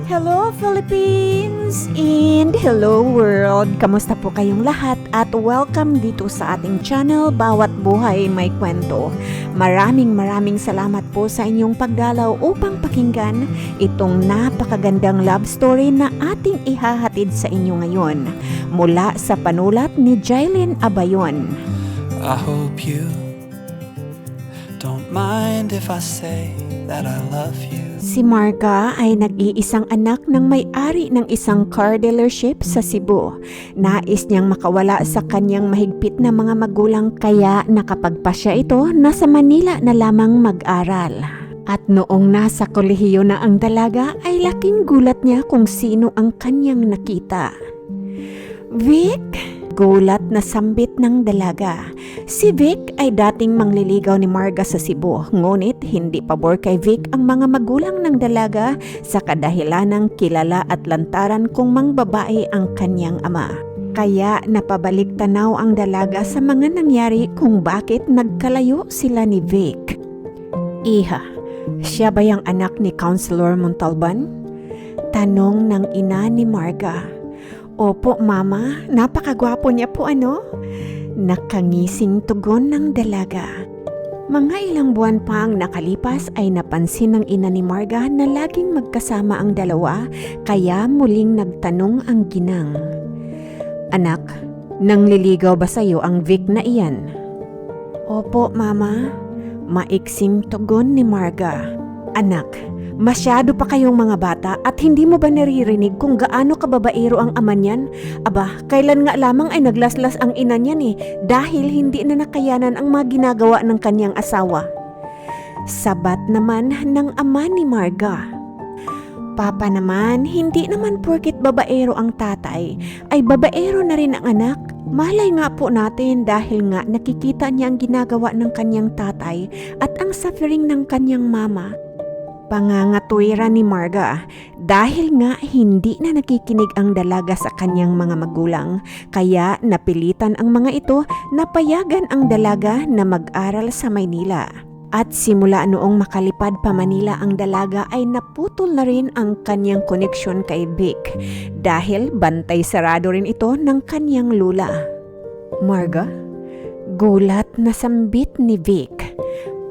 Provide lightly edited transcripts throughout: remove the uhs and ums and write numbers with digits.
Hello Philippines and hello world! Kamusta po kayong lahat at welcome dito sa ating channel Bawat Buhay May Kwento. Maraming salamat po sa inyong pagdalaw upang pakinggan itong napakagandang love story na ating ihahatid sa inyo ngayon mula sa panulat ni Jailyn Abayon. I hope you don't mind if I say that I love you. Si Marga ay nag-iisang anak ng may-ari ng isang car dealership sa Cebu. Nais niyang makawala sa kanyang mahigpit na mga magulang kaya nakapagpasya ito na sa Manila na lamang mag-aral. At noong nasa kolehiyo na ang dalaga ay laking gulat niya kung sino ang kanyang nakita. Vic! Gulat na sambit ng dalaga. Si Vic ay dating mangliligaw ni Marga sa Cebu, ngunit hindi pabor kay Vic ang mga magulang ng dalaga sa kadahilanang kilala at lantaran kung mangbabae ang kanyang ama. Kaya napabalik tanaw ang dalaga sa mga nangyari kung bakit nagkalayo sila ni Vic. Iha, siya ba yung anak ni Councilor Montalban? Tanong ng ina ni Marga. Opo, Mama. Napakagwapo niya po ano? Nakangising tugon ng dalaga. Mga ilang buwan pa ang nakalipas ay napansin ng ina ni Marga na laging magkasama ang dalawa kaya muling nagtanong ang ginang. Anak, nangliligaw ba sa'yo ang Vic na iyan? Opo, Mama. Maiksing tugon ni Marga. Anak, masyado pa kayong mga bata at hindi mo ba naririnig kung gaano kababaero ang ama niyan? Aba, kailan nga lamang ay naglaslas ang ina niyan dahil hindi na nakayanan ang mga ginagawa ng kanyang asawa. Sabat naman ng ama ni Marga. Papa naman, hindi naman porket babaero ang tatay, ay babaero na rin ang anak. Malay nga po natin dahil nga nakikita niya ang ginagawa ng kanyang tatay at ang suffering ng kanyang mama. Pangangatuwiran ni Marga dahil nga hindi na nakikinig ang dalaga sa kanyang mga magulang kaya napilitan ang mga ito na payagan ang dalaga na mag-aral sa Maynila. At simula noong makalipad pa Manila ang dalaga ay naputol na rin ang kanyang koneksyon kay Vic dahil bantay sarado rin ito ng kanyang lula. Marga? Gulat na sambit ni Vic.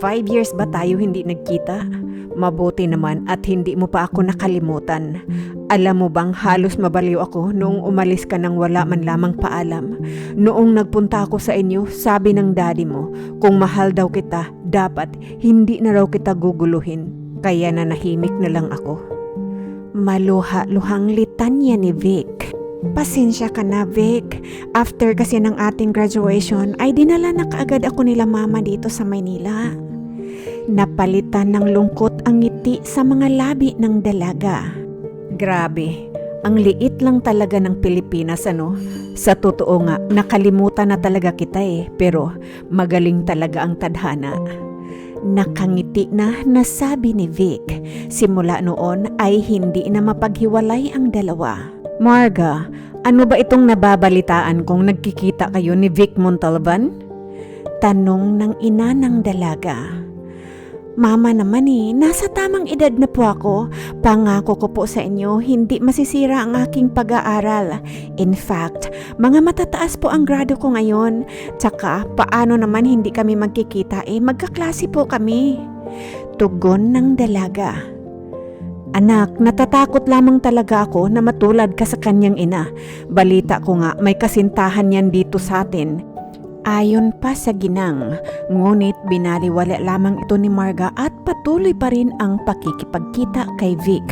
5 years ba tayo hindi nagkita? Mabuti naman at hindi mo pa ako nakalimutan. Alam mo bang halos mabaliw ako noong umalis ka nang wala man lamang paalam. Noong nagpunta ako sa inyo, sabi ng daddy mo, kung mahal daw kita, dapat hindi na raw kita guguluhin. Kaya nanahimik na lang ako. Maluha-luhang litanya ni Vic. Pasensya ka na, Vic. After kasi ng ating graduation, ay dinala na kaagad ako nila mama dito sa Maynila. Napalitan ng lungkot ang ngiti sa mga labi ng dalaga. Grabe, ang liit lang talaga ng Pilipinas ano? Sa totoo nga, nakalimutan na talaga kita pero magaling talaga ang tadhana. Nakangiti na nasabi ni Vic. Simula noon ay hindi na mapaghiwalay ang dalawa. Marga, ano ba itong nababalitaan kung nagkikita kayo ni Vic Montalban? Tanong ng ina ng dalaga. Mama naman nasa tamang edad na po ako. Pangako ko po sa inyo, hindi masisira ang aking pag-aaral. In fact, mga matataas po ang grado ko ngayon. Tsaka, paano naman hindi kami magkikita magkaklase po kami. Tugon ng dalaga. Anak, natatakot lamang talaga ako na matulad ka sa kanyang ina. Balita ko nga may kasintahan yan dito sa atin. Ayon pa sa ginang, ngunit binaliwala lamang ito ni Marga at patuloy pa rin ang pakikipagkita kay Vic.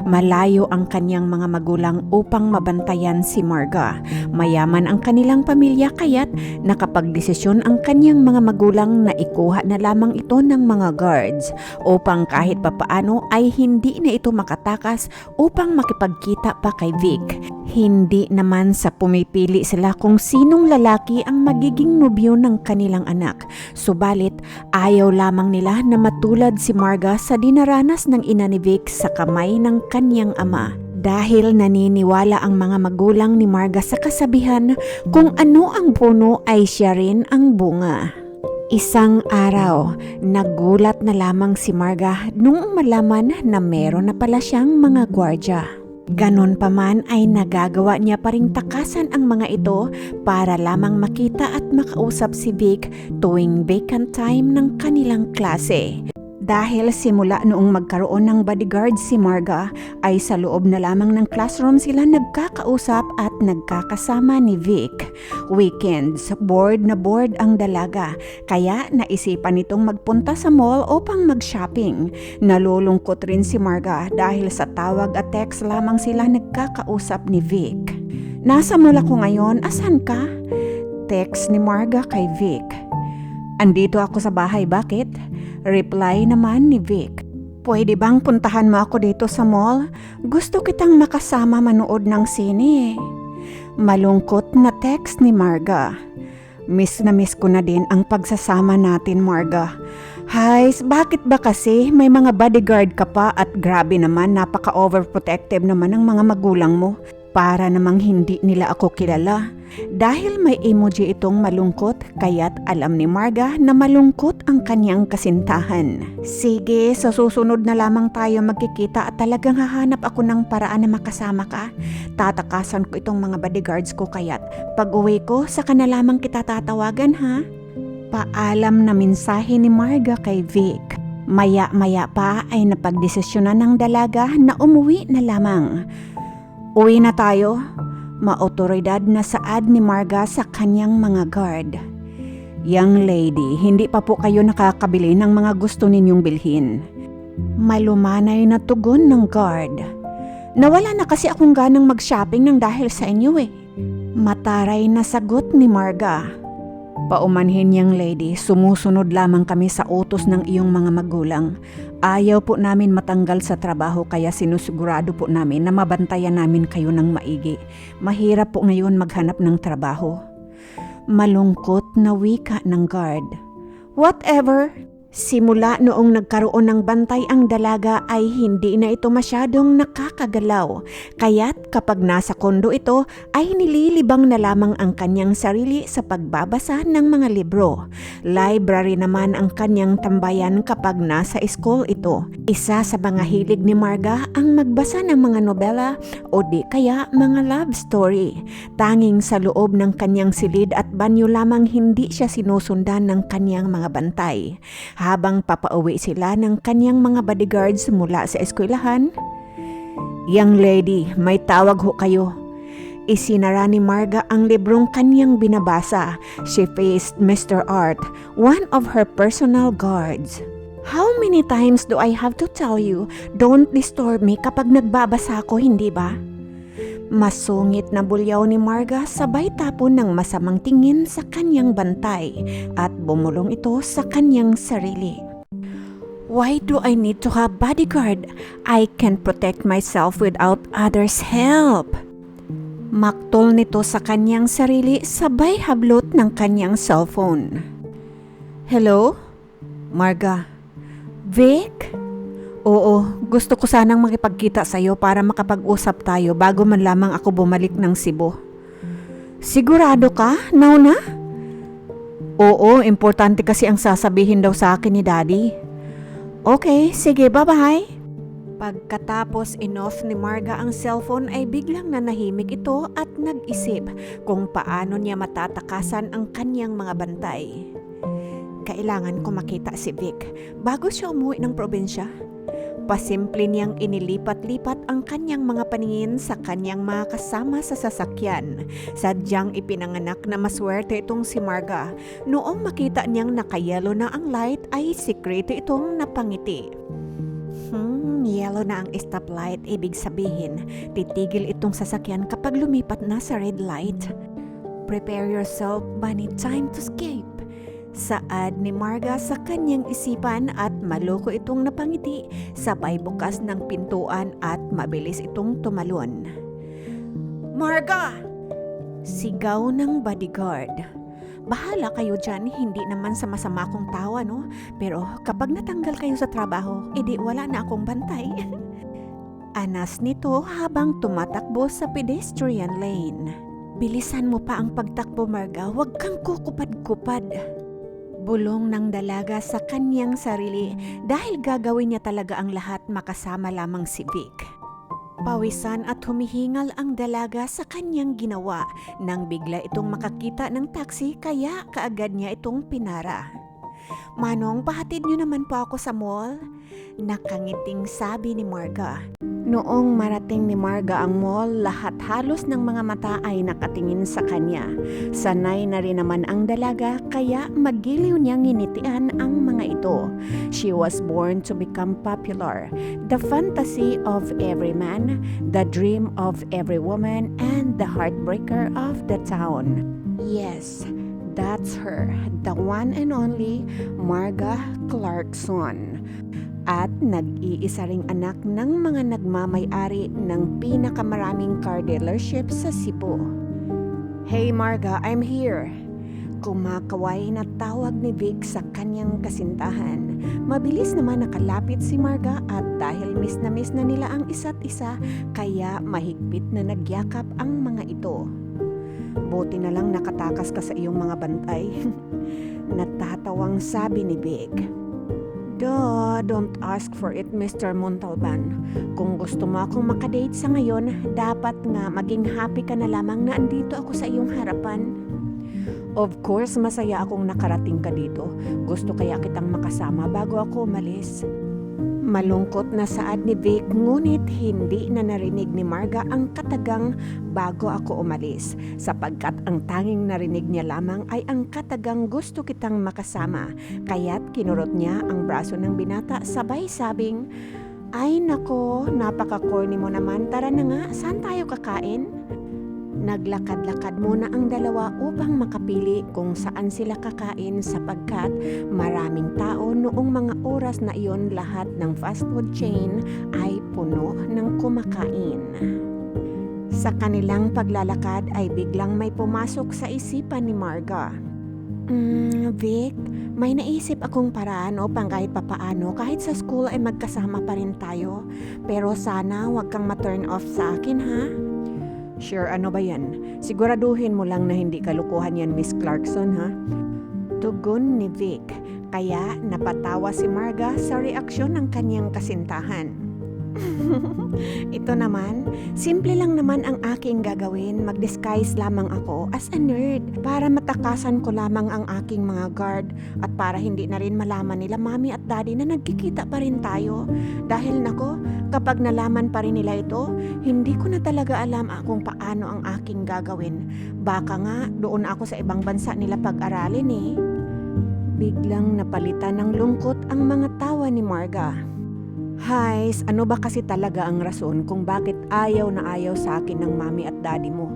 Malayo ang kanyang mga magulang upang mabantayan si Marga. Mayaman ang kanilang pamilya kaya't nakapagdesisyon ang kanyang mga magulang na ikuha na lamang ito ng mga guards upang kahit papaano ay hindi na ito makatakas upang makipagkita pa kay Vic. Hindi naman sa pumipili sila kung sinong lalaki ang magiging nobyo ng kanilang anak. Subalit, ayaw lamang nila na matulad si Marga sa dinaranas ng ina ni Vic sa kamay ng kanyang ama. Dahil naniniwala ang mga magulang ni Marga sa kasabihan kung ano ang puno ay siya rin ang bunga. Isang araw, nagulat na lamang si Marga nung malaman na meron na pala siyang mga gwardya. Ganon pa man ay nagagawa niya pa ring takasan ang mga ito para lamang makita at makausap si Vic tuwing vacant time ng kanilang klase. Dahil simula noong magkaroon ng bodyguard si Marga ay sa loob na lamang ng classroom sila nagkakausap at nagkakasama ni Vic. Weekends, bored na bored ang dalaga kaya naisipan nitong magpunta sa mall upang mag-shopping. Nalulungkot rin si Marga dahil sa tawag at text lamang sila nagkakausap ni Vic. Nasa mall ako ngayon, asan ka? Text ni Marga kay Vic. Andito ako sa bahay, bakit? Reply naman ni Vic. Pwede bang puntahan mo ako dito sa mall? Gusto kitang makasama manood ng sine. Malungkot na text ni Marga. Miss na miss ko na din ang pagsasama natin, Marga. Hays, bakit ba kasi may mga bodyguard ka pa at grabe naman napaka-overprotective naman ng mga magulang mo? Para namang hindi nila ako kilala. Dahil may emoji itong malungkot, kaya't alam ni Marga na malungkot ang kanyang kasintahan. Sige, sa susunod na lamang tayo magkikita at talagang hahanap ako ng paraan na makasama ka. Tatakasan ko itong mga bodyguards ko kaya't pag-uwi ko, saka na lamang kita tatawagan ha? Paalam na mensahe ni Marga kay Vic. Maya-maya pa ay napagdesisyonan ng dalaga na umuwi na lamang. Uwi na tayo. Maotoridad na saad ni Marga sa kanyang mga guard. Young lady, hindi pa po kayo nakakabili ng mga gusto ninyong bilhin. Malumanay na tugon ng guard. Nawala na kasi akong ganang mag-shopping ng dahil sa inyo eh. Mataray na sagot ni Marga. Paumanhin, young lady, sumusunod lamang kami sa utos ng iyong mga magulang. Ayaw po namin matanggal sa trabaho kaya sinusigurado po namin na mabantayan namin kayo ng maigi. Mahirap po ngayon maghanap ng trabaho. Malungkot na wika ng guard. Whatever. Simula noong nagkaroon ng bantay ang dalaga ay hindi na ito masyadong nakakagalaw. Kaya't kapag nasa kondo ito ay nililibang na lamang ang kanyang sarili sa pagbabasa ng mga libro. Library naman ang kanyang tambayan kapag nasa school ito. Isa sa mga hilig ni Marga ang magbasa ng mga nobela o di kaya mga love story. Tanging sa loob ng kanyang silid at banyo lamang hindi siya sinusundan ng kanyang mga bantay. Habang papauwi sila ng kanyang mga bodyguards mula sa eskwelahan. Young lady, may tawag ho kayo. Isinara ni Marga ang librong kanyang binabasa. She faced Mr. Art, one of her personal guards. How many times do I have to tell you, don't disturb me kapag nagbabasa ako, hindi ba? Masungit na bulyaw ni Marga sabay tapon ng masamang tingin sa kanyang bantay at bumulong ito sa kanyang sarili. Why do I need to have bodyguard? I can protect myself without others' help. Maktol nito sa kanyang sarili sabay hablot ng kanyang cellphone. Hello? Marga? Vic? Oo, gusto ko sanang makipagkita sa'yo para makapag-usap tayo bago man lamang ako bumalik ng Cebu. Sigurado ka? Now na? Oo, importante kasi ang sasabihin daw sa akin ni Daddy. Okay, sige, bye-bye. Pagkatapos in-off ni Marga ang cellphone ay biglang nanahimik ito at nag-isip kung paano niya matatakasan ang kanyang mga bantay. Kailangan ko makita si Vic bago siya umuwi ng probinsya. Pasimple niyang inilipat-lipat ang kanyang mga paningin sa kanyang mga kasama sa sasakyan. Sadyang ipinanganak na maswerte itong si Marga. Noong makita niyang nakayelo na ang light ay sikreto itong napangiti. Yellow na ang stoplight, ibig sabihin, titigil itong sasakyan kapag lumipat na sa red light. Prepare yourself, bunny, time to escape. Saad ni Marga sa kanyang isipan at maloko itong napangiti, sabay bukas ng pintuan at mabilis itong tumalon. Marga! Sigaw ng bodyguard. Bahala kayo dyan, hindi naman sa masama kong tawa, no? Pero kapag natanggal kayo sa trabaho, edi wala na akong bantay. Anas nito habang tumatakbo sa pedestrian lane. Bilisan mo pa ang pagtakbo, Marga, huwag kang kukupad-kupad. Bulong ng dalaga sa kanyang sarili dahil gagawin niya talaga ang lahat makasama lamang si Vic. Pawisan at humihingal ang dalaga sa kanyang ginawa nang bigla itong makakita ng taxi kaya kaagad niya itong pinara. "Manong, pahatid niyo naman po ako sa mall?" Nakangiting sabi ni Marga. Noong marating ni Marga ang mall, lahat halos ng mga mata ay nakatingin sa kanya. Sanay na rin naman ang dalaga kaya magiliw niyang nginitian ang mga ito. She was born to become popular, the fantasy of every man, the dream of every woman, and the heartbreaker of the town. Yes, that's her, the one and only Marga Clarkson. At nag-iisa ring anak ng mga nagmamay-ari ng pinakamaraming car dealership sa Cebu. "Hey Marga, I'm here." Kumakaway na tawag ni Vic sa kanyang kasintahan. Mabilis naman nakalapit si Marga at dahil miss na nila ang isa't isa, kaya mahigpit na nagyakap ang mga ito. "Buti na lang nakatakas ka sa iyong mga bantay." Natatawang sabi ni Vic. "Duh, don't ask for it, Mr. Montalban. Kung gusto mo akong makadate sa ngayon, dapat nga maging happy ka na lamang na andito ako sa iyong harapan." "Of course, masaya akong nakarating ka dito. Gusto kaya kitang makasama bago ako umalis." Malungkot na saad ni Vic, ngunit hindi na narinig ni Marga ang katagang "bago ako umalis", sapagkat ang tanging narinig niya lamang ay ang katagang "gusto kitang makasama", kaya't kinurot niya ang braso ng binata sabay sabing, "Ay nako, napaka-corny mo naman, tara na nga, saan tayo kakain?" Naglakad-lakad muna ang dalawa upang makapili kung saan sila kakain sapagkat maraming tao noong mga oras na iyon. Lahat ng fast food chain ay puno ng kumakain. Sa kanilang paglalakad ay biglang may pumasok sa isipan ni Marga. Vic, may naisip akong paraan upang kahit papaano kahit sa school ay magkasama pa rin tayo. Pero sana wag kang ma-turn off sa akin, ha?" "Sure, ano ba yan? Siguraduhin mo lang na hindi kalukuhan yan, Miss Clarkson, ha?" Tugon ni Vic, kaya napatawa si Marga sa reaksyon ng kanyang kasintahan. "Ito naman, simple lang naman ang aking gagawin. Mag-disguise lamang ako as a nerd para matakasan ko lamang ang aking mga guard at para hindi na rin malaman nila mami at daddy na nagkikita pa rin tayo. Dahil nako, kapag nalaman pa rin nila ito, hindi ko na talaga alam kung paano ang aking gagawin. Baka nga doon ako sa ibang bansa nila pag-aralin eh." Biglang napalitan ng lungkot ang mga tawa ni Marga. "Hays, ano ba kasi talaga ang rason kung bakit ayaw na ayaw sa akin ng mami at daddy mo?"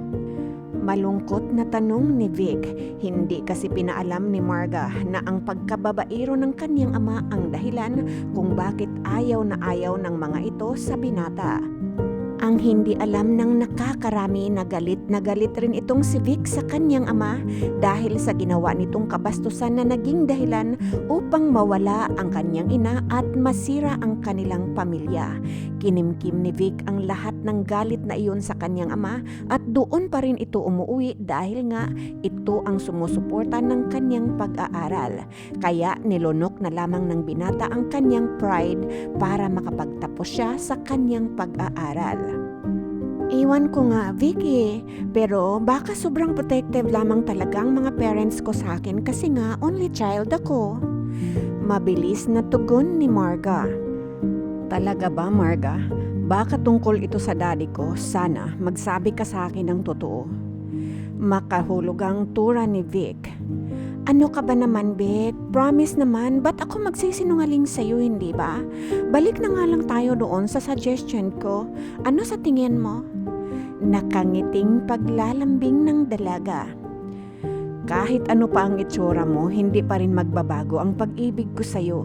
Malungkot na tanong ni Vic. Hindi kasi pinaalam ni Marga na ang pagkababaero ng kanyang ama ang dahilan kung bakit ayaw na ayaw ng mga ito sa binata. Ang hindi alam ng nakakarami na galit rin itong si Vic sa kanyang ama dahil sa ginawa nitong kabastusan na naging dahilan upang mawala ang kanyang ina at masira ang kanilang pamilya. Kinimkim ni Vic ang lahat ng galit na iyon sa kanyang ama at doon pa rin ito umuwi dahil nga ito ang sumusuporta ng kanyang pag-aaral. Kaya nilunok na lamang ng binata ang kanyang pride para makapagtapos siya sa kanyang pag-aaral. Iwan ko nga, Vicky, pero baka sobrang protective lamang talagang mga parents ko sa akin kasi nga only child ako. Mabilis na tugon ni Marga. Talaga ba, Marga? Baka tungkol ito sa daddy ko, sana magsabi ka sa akin ng totoo. Makahulog ang tura ni Vic. Ano ka ba naman, Vic? Promise naman, ba't ako magsisinungaling sa'yo, hindi ba? Balik na nga lang tayo doon sa suggestion ko. Ano sa tingin mo? Nakangiting paglalambing ng dalaga. Kahit ano pa ang itsura mo, hindi pa rin magbabago ang pag-ibig ko sa'yo.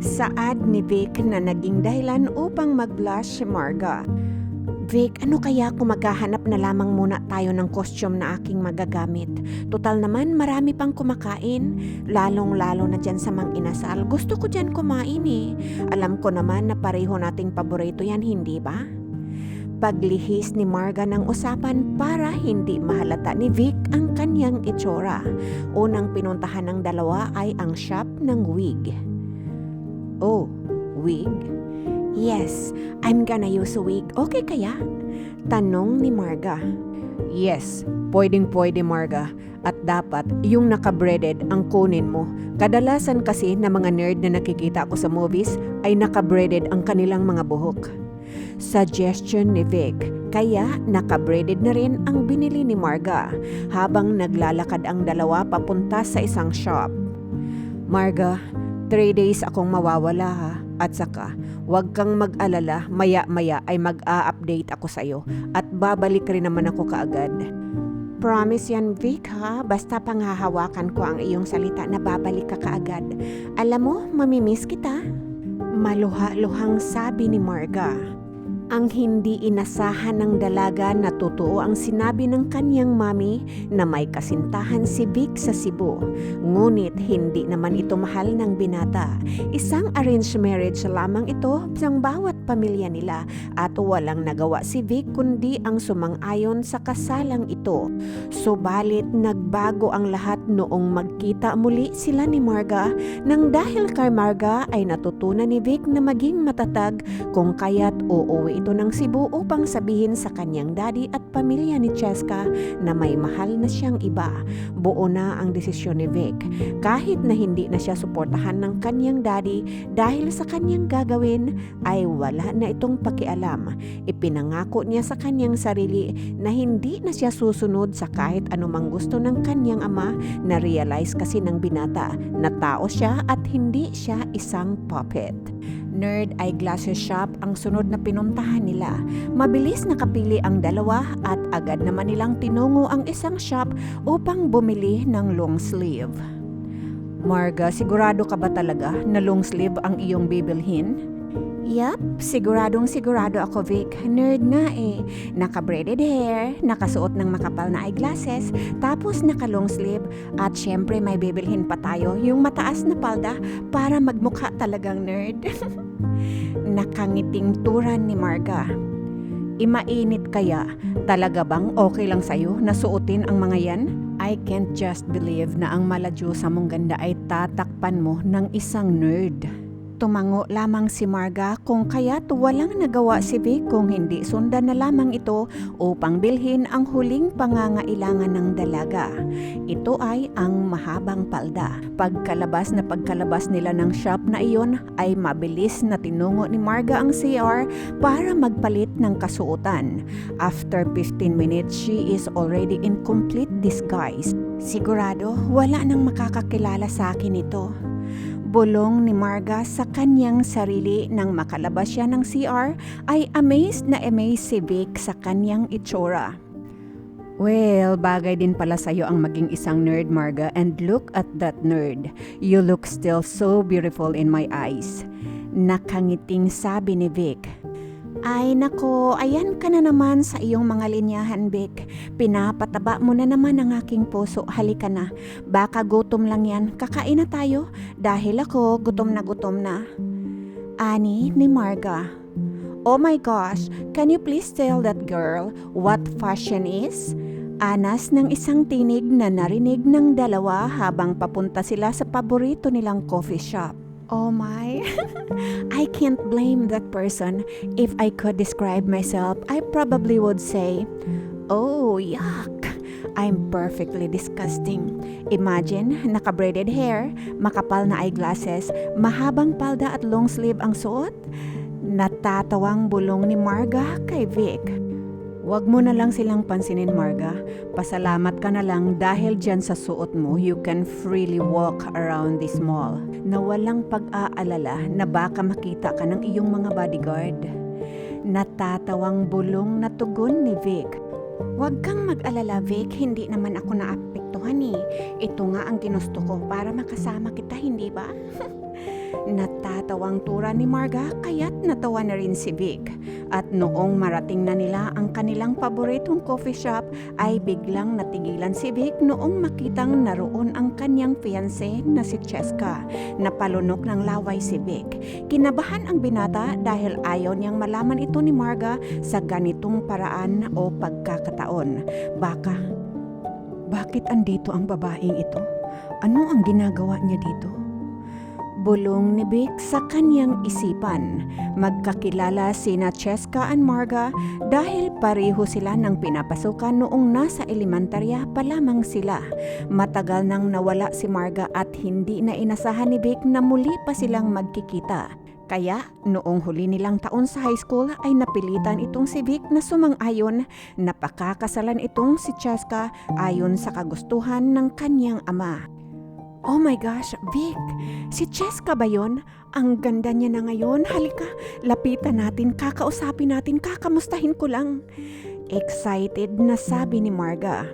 Saad ni Vic na naging dahilan upang mag-blush si Marga. Vic, ano kaya kung maghahanap na lamang muna tayo ng costume na aking magagamit? Total naman, marami pang kumakain. Lalong-lalo na dyan sa Mang Inasal. Gusto ko dyan kumain eh. Alam ko naman na pareho nating paborito yan, hindi ba? Paglihis ni Marga ng usapan para hindi mahalata ni Vic ang kanyang kanyang itsura. Unang pinuntahan ng dalawa ay ang shop ng wig. Oh, wig? Yes, I'm gonna use a wig. Okay kaya? Tanong ni Marga. Yes, pwedeng-pwede Marga. At dapat yung naka-braided ang kunin mo. Kadalasan kasi na mga nerd na nakikita ko sa movies ay naka-braided ang kanilang mga buhok. Suggestion ni Vic, kaya naka-braided na rin ang binili ni Marga habang naglalakad ang dalawa papunta sa isang shop. Marga, 3 days akong mawawala ha. At saka, huwag kang mag-alala, maya-maya ay mag-a-update ako sa'yo at babalik rin naman ako kaagad. Promise yan Vic ha, basta panghahawakan ko ang iyong salita na babalik ka kaagad. Alam mo, mamimiss kita. Maluha-luhang sabi ni Marga. Ang hindi inasahan ng dalaga na totoo ang sinabi ng kanyang mami na may kasintahan si Vic sa Cebu. Ngunit hindi naman ito mahal ng binata. Isang arranged marriage lamang ito ng bawat pamilya nila at walang nagawa si Vic kundi ang sumang-ayon sa kasalang ito. Subalit nagbago ang lahat noong magkita muli sila ni Marga nang dahil kay Marga ay natutunan ni Vic na maging matatag kung kaya't uuwi ito ng Cebu upang sabihin sa kanyang daddy at pamilya ni Cheska na may mahal na siyang iba. Buo na ang desisyon ni Vic. Kahit na hindi na siya suportahan ng kanyang daddy dahil sa kanyang gagawin, ay wala na itong pakialam. Ipinangako niya sa kanyang sarili na hindi na siya susunod sa kahit anumang gusto ng kanyang ama. Na-realize kasi ng binata na tao siya at hindi siya isang puppet. Nerd eyeglasses shop ang sunod na pinuntahan nila. Mabilis nakapili ang dalawa at agad naman nilang tinungo ang isang shop upang bumili ng long sleeve. Marga, sigurado ka ba talaga na long sleeve ang iyong bibilhin? Yup, siguradong sigurado ako Vic. Nerd nga eh. Naka-braided hair, nakasuot ng makapal na eyeglasses, tapos naka-long sleeve at syempre may bibilhin pa tayo yung mataas na palda para magmukha talagang nerd. Nakangiting turan ni Marga. Imainit kaya? Talaga bang okay lang sa'yo na suotin ang mga yan? I can't just believe na ang maladyusa mong ganda ay tatakpan mo ng isang nerd. Tumango lamang si Marga kung kaya't walang nagawa si Vic kung hindi sundan na lamang ito upang bilhin ang huling pangangailangan ng dalaga. Ito ay ang mahabang palda. Pagkalabas nila ng shop na iyon ay mabilis na tinungo ni Marga ang CR para magpalit ng kasuotan. After 15 minutes, she is already in complete disguise. Sigurado wala nang makakakilala sa akin ito. Bulong ni Marga sa kanyang sarili nang makalabas siya ng CR ay amazed na amazed si Vic sa kanyang itsura. Well, bagay din pala sa'yo ang maging isang nerd, Marga, and look at that nerd. You look still so beautiful in my eyes. Nakangiting sabi ni Vic. Ay nako, ayan ka na naman sa iyong mga linyahan, Vic. Pinapataba mo na naman ang aking puso. Halika na. Baka gutom lang yan. Kakain na tayo dahil ako gutom na. Ani ni Marga. Oh my gosh, can you please tell that girl what fashion is? Anas ng isang tinig na narinig ng dalawa habang papunta sila sa paborito nilang coffee shop. Oh my, I can't blame that person. If I could describe myself, I probably would say, oh, yuck. I'm perfectly disgusting. Imagine, naka-braided hair, makapal na eyeglasses, mahabang palda at long sleeve ang suot. Natatawang bulong ni Marga kay Vic. Huwag mo na lang silang pansinin, Marga. Pasalamat ka na lang dahil dyan sa suot mo, you can freely walk around this mall na walang pag-aalala na baka makita ka ng iyong mga bodyguard. Natatawang bulong na tugon ni Vic. Huwag kang mag-alala, Vic. Hindi naman ako naapektuhan eh. Ito nga ang ginusto ko para makasama kita, hindi ba? Natatawang tura ni Marga kaya't natawa na rin si Vic. At noong marating na nila ang kanilang paboritong coffee shop ay biglang natigilan si Vic noong makitang naroon ang kanyang fiancé na si Cheska. Napalunok ng laway si Vic. Kinabahan ang binata dahil ayaw niyang malaman ito ni Marga sa ganitong paraan o pagkakataon. Baka Bakit andito ang babaeng ito? Ano ang ginagawa niya dito? Bulong ni Vic sa kanyang isipan. Magkakilala sina Cheska and Marga dahil pareho sila ng pinapasukan noong nasa elementarya pa lamang sila. Matagal nang nawala si Marga at hindi na inasahan ni Vic na muli pa silang magkikita. Kaya noong huli nilang taon sa high school ay napilitan itong si Vic na sumang-ayon na pakakasalan itong si Cheska ayon sa kagustuhan ng kanyang ama. Oh my gosh, Vic! Si Cheska ba yun? Ang ganda niya na ngayon. Halika, lapitan natin, kakausapin natin, kakamustahin ko lang. Excited na sabi ni Marga.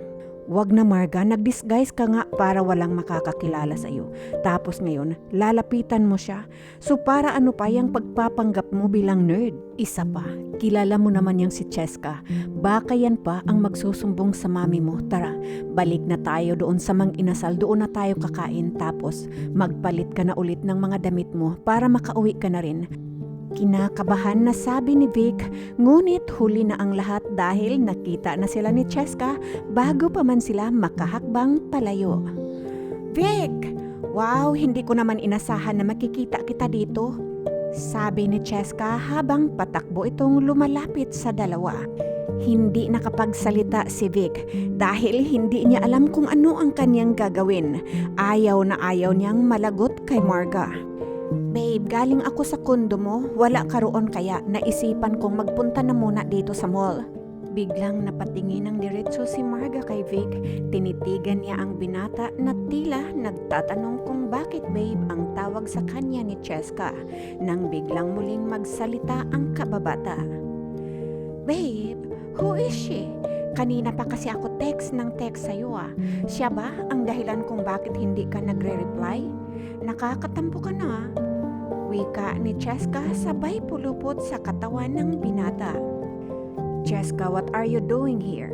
Wag na Marga, nag-disguise ka nga para walang makakakilala sa iyo. Tapos ngayon, lalapitan mo siya. So para ano pa yung pagpapanggap mo bilang nerd? Isa pa, kilala mo naman yung si Cheska. Baka yan pa ang magsusumbong sa mami mo. Tara, balik na tayo doon sa mang inasal. Doon na tayo kakain. Tapos magpalit ka na ulit ng mga damit mo para makauwi ka na rin. Kinakabahan na sabi ni Vic, ngunit huli na ang lahat dahil nakita na sila ni Cheska bago pa man sila makahakbang palayo. Vic! Wow, hindi ko naman inasahan na makikita kita dito. Sabi ni Cheska habang patakbo itong lumalapit sa dalawa. Hindi nakapagsalita si Vic dahil hindi niya alam kung ano ang kanyang gagawin. Ayaw na ayaw niyang malagot kay Marga. Babe, galing ako sa kondo mo. Wala ka roon kaya naisipan kong magpunta na muna dito sa mall. Biglang napatingin ng diretso si Marga kay Vic. Tinitigan niya ang binata na tila nagtatanong kung bakit babe ang tawag sa kanya ni Cheska nang biglang muling magsalita ang kababata. Babe, who is she? Kanina pa kasi ako text sa'yo ah. Siya ba ang dahilan kung bakit hindi ka nagre-reply? Nakakatampo ka na. Wika ni Cheska sabay pulupot sa katawan ng binata. Cheska, what are you doing here?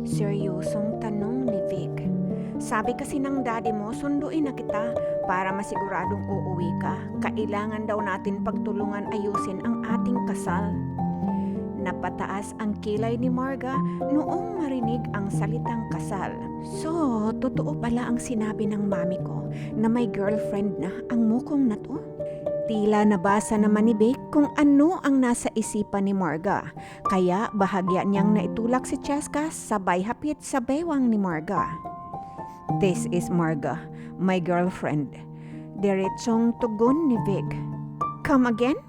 Seryosong tanong ni Vic. Sabi kasi ng daddy mo, sunduin na kita para masiguradong uuwi ka. Kailangan daw natin pagtulungan ayusin ang ating kasal. Napataas ang kilay ni Marga noong marinig ang salitang kasal. So, totoo pala ang sinabi ng mami ko na may girlfriend na ang mukong na to? Tila nabasa naman ni Vic kung ano ang nasa isipan ni Marga. Kaya bahagya niyang naitulak si Cheska sabay hapit sa bewang ni Marga. This is Marga, my girlfriend. Diretsong tugon ni Vic. Come again?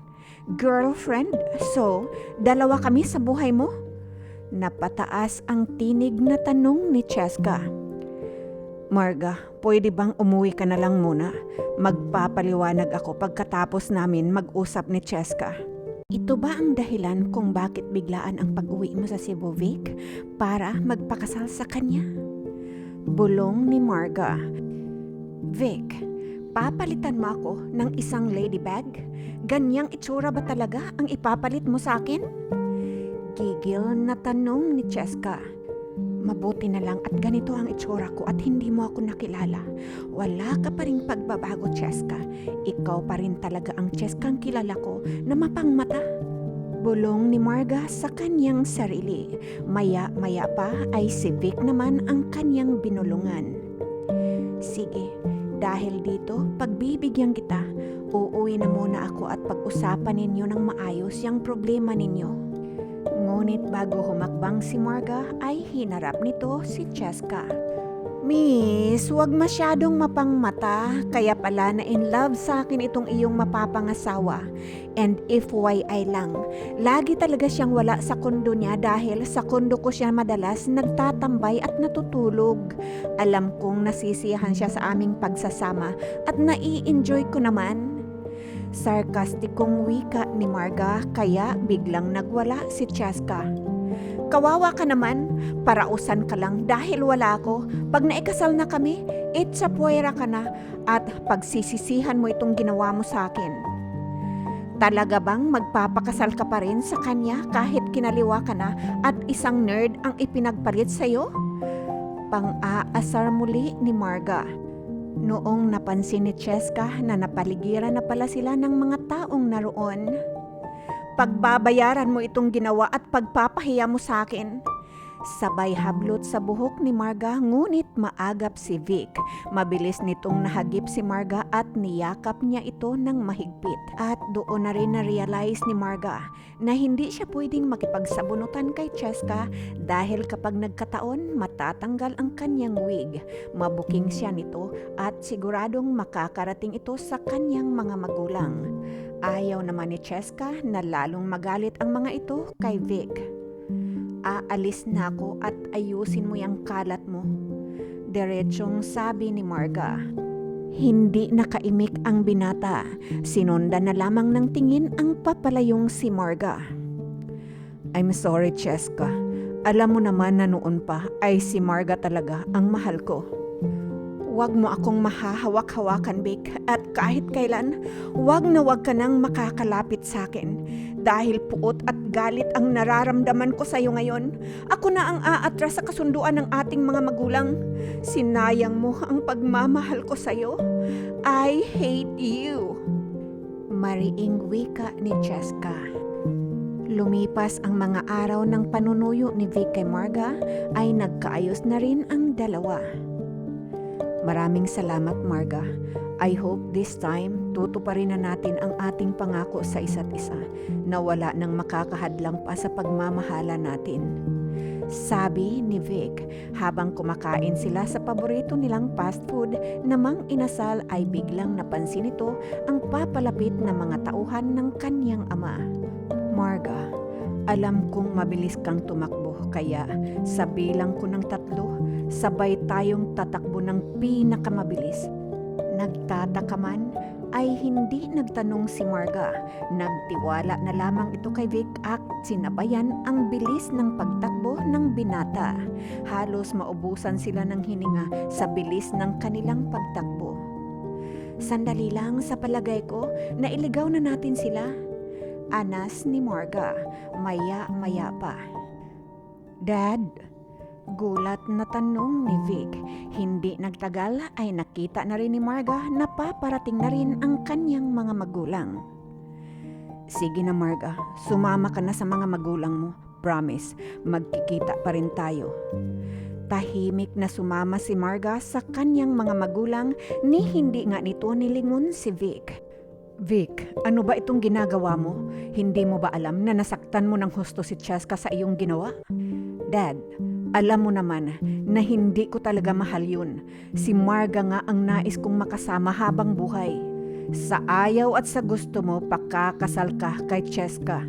Girlfriend? So, dalawa kami sa buhay mo? Napataas ang tinig na tanong ni Cheska. Marga, pwede bang umuwi ka na lang muna? Magpapaliwanag ako pagkatapos namin mag-usap ni Cheska. Ito ba ang dahilan kung bakit biglaan ang pag-uwi mo sa Cebu, Vic? Para magpakasal sa kanya? Bulong ni Marga. Vic, papalitan mo ako ng isang ladybag? Ganyang itsura ba talaga ang ipapalit mo sa akin? Gigil na tanong ni Cheska. Mabuti na lang at ganito ang itsura ko at hindi mo ako nakilala. Wala ka pa ring pagbabago, Cheska. Ikaw pa rin talaga ang Cheskang kilala ko na mapangmata. Bulong ni Marga sa kanyang sarili. Maya-maya pa ay si Vic naman ang kanyang binulungan. Sige, dahil dito, pagbibigyan kita, uuwi na muna ako at pag-usapan ninyo ng maayos yung problema ninyo. Ngunit bago humakbang si Marga ay hinarap nito si Cheska. Miss, wag masyadong mapangmata, kaya pala na in love sa akin itong iyong mapapangasawa. And FYI lang, lagi talaga siyang wala sa kondo niya dahil sa kondo ko siya madalas nagtatambay at natutulog. Alam kong nasisiyahan siya sa aming pagsasama at nai-enjoy ko naman. Sarkastikong wika ni Marga kaya biglang nagwala si Cheska. Kawawa ka naman, parausan ka lang dahil wala ako. Pag naikasal na kami, itsa puwera ka na at pagsisisihan mo itong ginawa mo sa akin. Talaga bang magpapakasal ka pa rin sa kanya kahit kinaliwa ka na at isang nerd ang ipinagpalit sa'yo? Pang-aasar muli ni Marga. Noong napansin ni Cheska na napaligiran na pala sila ng mga taong naroon. Pagbabayaran mo itong ginawa at pagpapahiya mo sa akin. Sabay hablot sa buhok ni Marga ngunit maagap si Vic. Mabilis nitong nahagip si Marga at niyakap niya ito ng mahigpit. At doon na rin na-realize ni Marga na hindi siya pwedeng makipagsabunutan kay Cheska dahil kapag nagkataon matatanggal ang kanyang wig. Mabuking siya nito at siguradong makakarating ito sa kanyang mga magulang. Ayaw naman ni Cheska na lalong magalit ang mga ito kay Vic. Aalis na ako at ayusin mo yung kalat mo. Diretsong sabi ni Marga. Hindi nakaimik ang binata. Sinundan na lamang ng tingin ang papalayong si Marga. I'm sorry, Cheska. Alam mo naman na noon pa ay si Marga talaga ang mahal ko. Huwag mo akong mahahawak-hawakan, Vic, at kahit kailan, huwag na huwag ka nang makakalapit sa akin. Dahil puot at galit ang nararamdaman ko sa iyo ngayon. Ako na ang aatras sa kasunduan ng ating mga magulang. Sinayang mo ang pagmamahal ko sa iyo. I hate you. Mariing wika ni Cheska. Lumipas ang mga araw ng panunuyo ni Vic kay Marga ay nagkaayos na rin ang dalawa. Maraming salamat, Marga. I hope this time tutuparin na natin ang ating pangako sa isa't isa na wala nang makakahadlang pa sa pagmamahala natin. Sabi ni Vic habang kumakain sila sa paborito nilang fast food na mang inasal ay biglang napansin nito ang papalapit na mga tauhan ng kanyang ama. Marga, alam kong mabilis kang tumakbo kaya sa bilang ko ng 3, sabay tayong tatakbo ng pinakamabilis. Nagtataka man ay hindi nagtanong si Marga. Nagtiwala na lamang ito kay Vic at sinabayan ang bilis ng pagtakbo ng binata. Halos maubusan sila ng hininga sa bilis ng kanilang pagtakbo. Sandali lang sa palagay ko, nailigaw na natin sila. Anas ni Marga, maya-maya pa. Dad, gulat na tanong ni Vic. Hindi nagtagal ay nakita na rin ni Marga na paparating na rin ang kanyang mga magulang. Sige na Marga, sumama ka na sa mga magulang mo. Promise, magkikita pa rin tayo. Tahimik na sumama si Marga sa kanyang mga magulang ni hindi nga nito nilingon si Vic. Vic, ano ba itong ginagawa mo? Hindi mo ba alam na nasaktan mo ng husto si Cheska sa iyong ginawa? Dad, alam mo naman na hindi ko talaga mahal yun. Si Marga nga ang nais kong makasama habang buhay. Sa ayaw at sa gusto mo, pakakasal ka kay Cheska.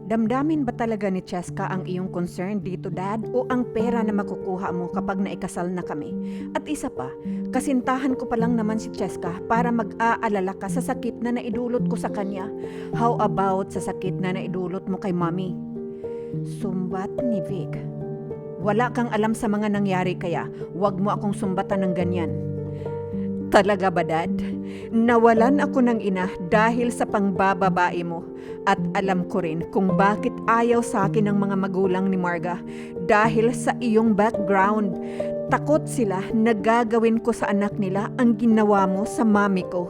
Damdamin ba talaga ni Cheska ang iyong concern dito, Dad? O ang pera na makukuha mo kapag naikasal na kami? At isa pa, kasintahan ko pa lang naman si Cheska para mag-aalala ka sa sakit na naidulot ko sa kanya. How about sa sakit na naidulot mo kay Mommy? Sumbat ni Vic. Wala kang alam sa mga nangyari kaya wag mo akong sumbatan ng ganyan. Talaga ba, Dad? Nawalan ako ng ina dahil sa pangbababae mo. At alam ko rin kung bakit ayaw sa akin ng mga magulang ni Marga. Dahil sa iyong background. Takot sila na gagawin ko sa anak nila ang ginawa mo sa mami ko.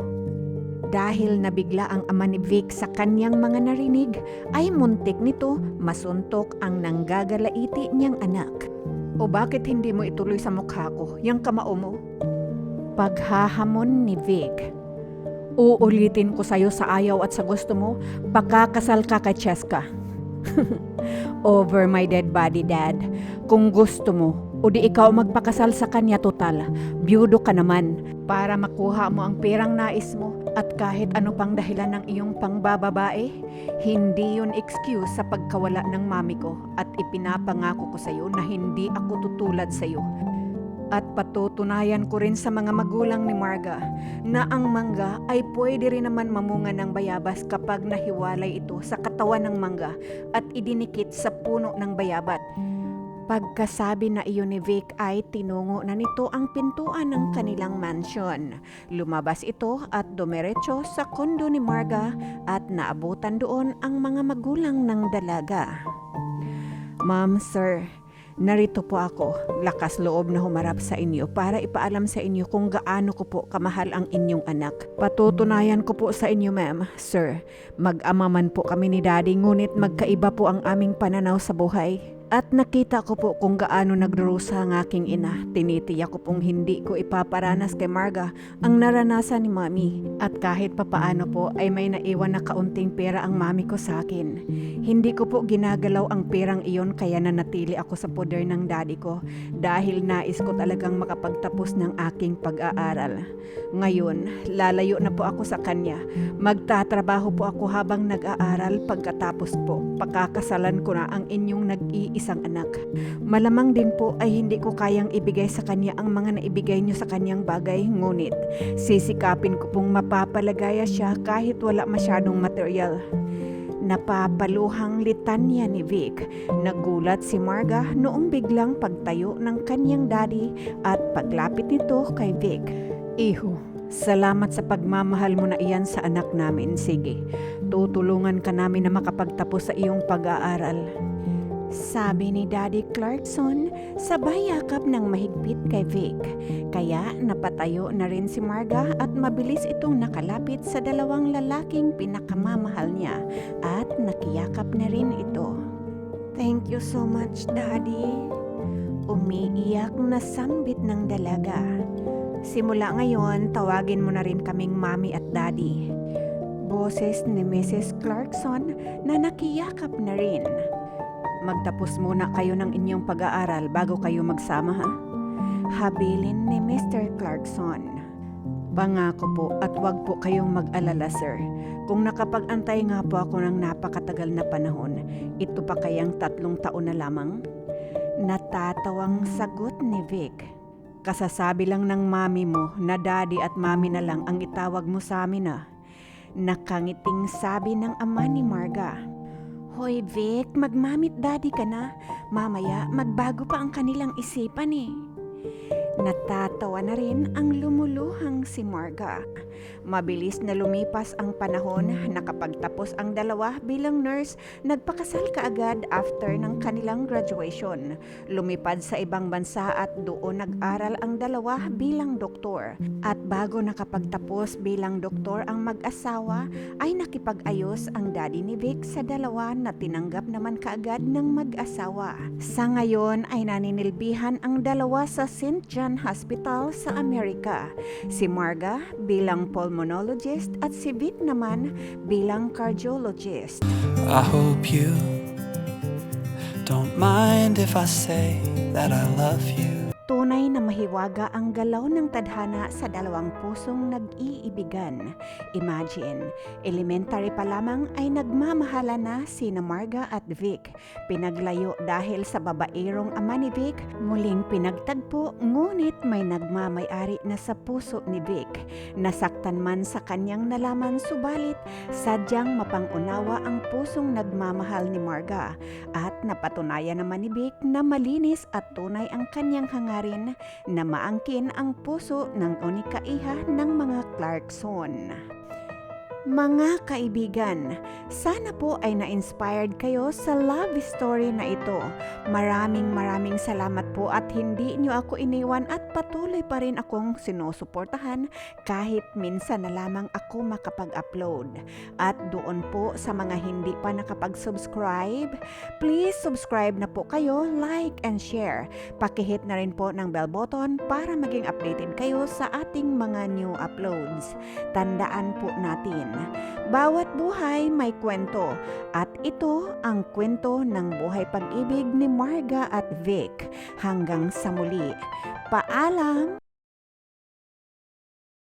Dahil nabigla ang ama ni Vic sa kanyang mga narinig, ay muntik nito masuntok ang nanggagalaiti niyang anak. O bakit hindi mo ituloy sa mukha ko, yung kamao mo? Paghahamon ni Vic. Uulitin ko sa'yo sa ayaw at sa gusto mo, pakakasal ka kay Cheska. Over my dead body, Dad. Kung gusto mo, o di ikaw magpakasal sa kanya total, byudo ka naman para makuha mo ang perang nais mo at kahit ano pang dahilan ng iyong pangbababae, hindi yun excuse sa pagkawala ng mami ko at ipinapangako ko sa'yo na hindi ako tutulad sa'yo. At patutunayan ko rin sa mga magulang ni Marga na ang mangga ay pwede rin naman mamunga ng bayabas kapag nahiwalay ito sa katawan ng mangga at idinikit sa puno ng bayabat. Pagkasabi na iyon ni Vic ay tinungo na nito ang pintuan ng kanilang mansion. Lumabas ito at dumiretso sa kondo ni Marga at naabutan doon ang mga magulang ng dalaga. Ma'am, sir, narito po ako, lakas loob na humarap sa inyo para ipaalam sa inyo kung gaano ko po kamahal ang inyong anak. Patutunayan ko po sa inyo, ma'am, sir, mag-ama man po kami ni Daddy ngunit magkaiba po ang aming pananaw sa buhay. At nakita ko po kung gaano nagdurusa ang aking ina. Tinitiyak ko pong hindi ko ipaparanas kay Marga ang naranasan ni Mami. At kahit papaano po ay may naiwan na kaunting pera ang mami ko sa akin. Hindi ko po ginagalaw ang perang iyon kaya nanatili ako sa poder ng daddy ko dahil nais ko talagang makapagtapos ng aking pag-aaral. Ngayon, lalayo na po ako sa kanya. Magtatrabaho po ako habang nag-aaral. Pagkatapos po, pakakasalan ko na ang inyong nag-iisang anak. Malamang din po ay hindi ko kayang ibigay sa kanya ang mga naibigay niyo sa kanyang bagay, ngunit sisikapin ko pong mapapalagaya siya kahit wala masyadong material. Napapaluhang litanya ni Vic. Nagulat si Marga noong biglang pagtayo ng kanyang daddy at paglapit nito kay Vic. Iho, salamat sa pagmamahal mo na iyan sa anak namin. Sige, tutulungan ka namin na makapagtapos sa iyong pag-aaral. Sabi ni Daddy Clarkson, sabay yakap ng mahigpit kay Vic. Kaya napatayo na rin si Marga at mabilis itong nakalapit sa dalawang lalaking pinakamamahal niya at nakiyakap na rin ito. Thank you so much, Daddy. Umiiyak na sambit ng dalaga. Simula ngayon, tawagin mo na rin kaming Mami at Daddy. Boses ni Mrs. Clarkson na nakiyakap na rin. Magtapos muna kayo ng inyong pag-aaral bago kayo magsama, ha? Habilin ni Mr. Clarkson. Pangako po at wag po kayong mag-alala, sir. Kung nakapag-antay nga po ako ng napakatagal na panahon, ito pa kayang 3 taon na lamang? Natatawang sagot ni Vic. Kasasabi lang ng mami mo na daddy at mami na lang ang itawag mo sa amin, ah. Nakangiting sabi ng ama ni Marga. Hoy Vic, magmamit daddy ka na. Mamaya magbago pa ang kanilang isipan eh. Natatawa na rin ang lumuluhang si Marga. Mabilis na lumipas ang panahon, nakapagtapos ang dalawa bilang nurse, nagpakasal kaagad after ng kanilang graduation. Lumipad sa ibang bansa at doon nag-aral ang dalawa bilang doktor. At bago nakapagtapos bilang doktor ang mag-asawa, ay nakipag-ayos ang daddy ni Vic sa dalawa na tinanggap naman kaagad ng mag-asawa. Sa ngayon ay naninilbihan ang dalawa sa St. John Hospital sa Amerika. Si Marga bilang pulmonologist at si Vic naman bilang cardiologist. I hope you don't mind if I say that I love you. Tunay na mahiwaga ang galaw ng tadhana sa dalawang pusong nag-iibigan. Imagine, elementary pa lamang ay nagmamahala na sina Marga at Vic. Pinaglayo dahil sa babaerong ama ni Vic, muling pinagtagpo ngunit may nagmamay-ari na sa puso ni Vic. Nasaktan man sa kanyang nalaman subalit sadyang mapangunawa ang pusong nagmamahal ni Marga at napatunayan naman ni Vic na malinis at tunay ang kanyang hangarin na maangkin ang puso ng unikaiha ng mga Clarkson. Mga kaibigan, sana po ay na-inspired kayo sa love story na ito. Maraming salamat po at hindi nyo ako iniwan at patuloy pa rin akong sinusuportahan kahit minsan na lamang ako makapag-upload. At doon po sa mga hindi pa nakapag-subscribe, please subscribe na po kayo, like and share. Pakihit na rin po ng bell button para maging updated kayo sa ating mga new uploads. Tandaan po natin, bawat buhay may kwento at ito ang kwento ng buhay pag-ibig ni Marga at Vic. Hanggang sa muli. Paalam!